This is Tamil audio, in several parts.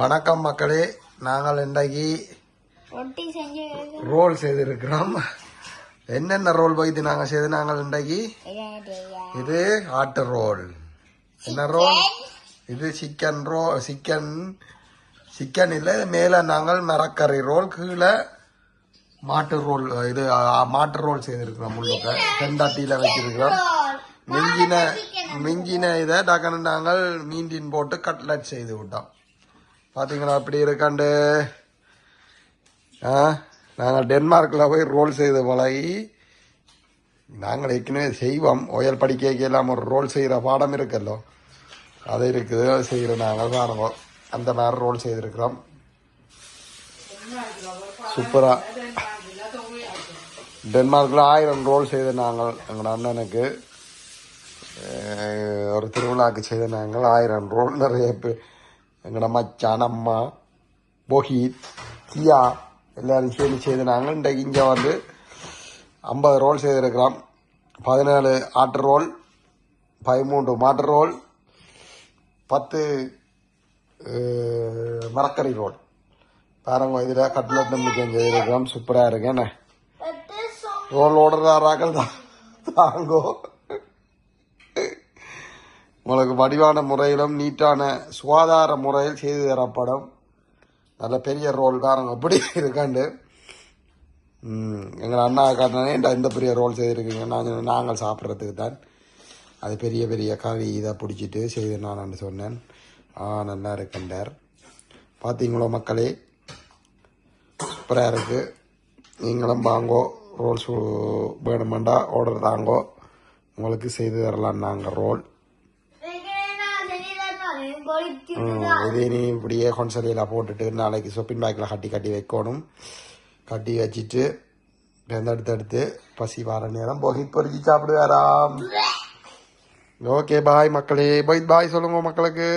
வணக்கம் மக்களே, நாங்கள் இன்றைக்கு ரோல் செய்திருக்கிறோம். என்னென்ன ரோல் வைத்து நாங்கள் செய்து நாங்கள் இன்றைக்கு இது ஆட்டு ரோல். என்ன ரோல் இது? சிக்கன் சிக்கன் இல்லை, மேலே நாங்கள் மரக்கறி ரோல், கீழே மாட்டு ரோல். இது மாட்டு ரோல் செய்திருக்கிறோம். முள்ளுக்க செந்தாட்டியில் வச்சிருக்கிறோம். மிஞ்சின இதை டக்குன்னு நாங்கள் மீண்டின் போட்டு கட்லட் செய்து விட்டோம். பார்த்தீங்களா அப்படி இருக்காண்டு. நாங்கள் டென்மார்க்கில் போய் ரோல் செய்து பழகி நாங்கள் ஏற்கனவே செய்வோம். ஓயல் படிக்க எல்லாம் ஒரு ரோல் செய்கிற பாடம் இருக்குல்லோ, அது இருக்குது, அது செய்கிற நாங்கள் பாருங்க. அந்த மாதிரி ரோல் செய்திருக்கிறோம். சூப்பராக டென்மார்க்கில் 1000 ரோல் செய்த நாங்கள் எங்கள் அண்ணனுக்கு ஒரு திருவிழாவுக்கு செய்த நாங்கள் 1000 ரோல். நிறைய பேர் எங்களோட மச்சான், அம்மா, போஹித், கியா எல்லாரும் சேர்ந்து செய்த நாங்கள். இன்றைக்கு இங்கே வந்து 50 ரோல் செய்திருக்கிறோம். 17 ஆட்டு ரோல், 13 மாட்டு ரோல், 10 மரக்கறி ரோல். பாருங்க, இதில் கட்லட் நம்பிக்கை செய்திருக்கிறோம். சூப்பராக இருக்கு. என்ன ரோல் ஓடுறாராக்கள் தாங்கோ. உங்களுக்கு வடிவான முறையிலும் நீட்டான சுகாதார முறையில் செய்து தரப்படும். நல்ல பெரிய ரோல் காரங்க அப்படி இருக்காண்டு. எங்கள் அண்ணா காட்டினே இந்த பெரிய ரோல் செய்திருக்கீங்க. நாங்கள் சாப்பிட்றதுக்கு தான். அது பெரிய பெரிய கறி இதை பிடிச்சிட்டு செய்து நான் சொன்னேன். நல்லா இருக்குண்டார். பார்த்தீங்களோ மக்களே, சூப்பராக இருக்குது. நீங்களும் வாங்கோ, ரோல்ஸ் வேணுமெண்டா ஆர்டர் தாங்கோ, உங்களுக்கு செய்து தரலாம் நாங்கள் ரோல். இதே நீ இப்படியே கொன்சலையில் போட்டுட்டு நாளைக்கு ஷாப்பிங் பேக்கில் கட்டி வைக்கணும். கட்டி வச்சுட்டு எடுத்து பசி வர நேரம் போகி பொறிச்சு சாப்பிடுவாராம். ஓகே பாய் மக்களே. பாய் சொல்லுங்க மக்களுக்கு.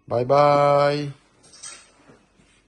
பாய்.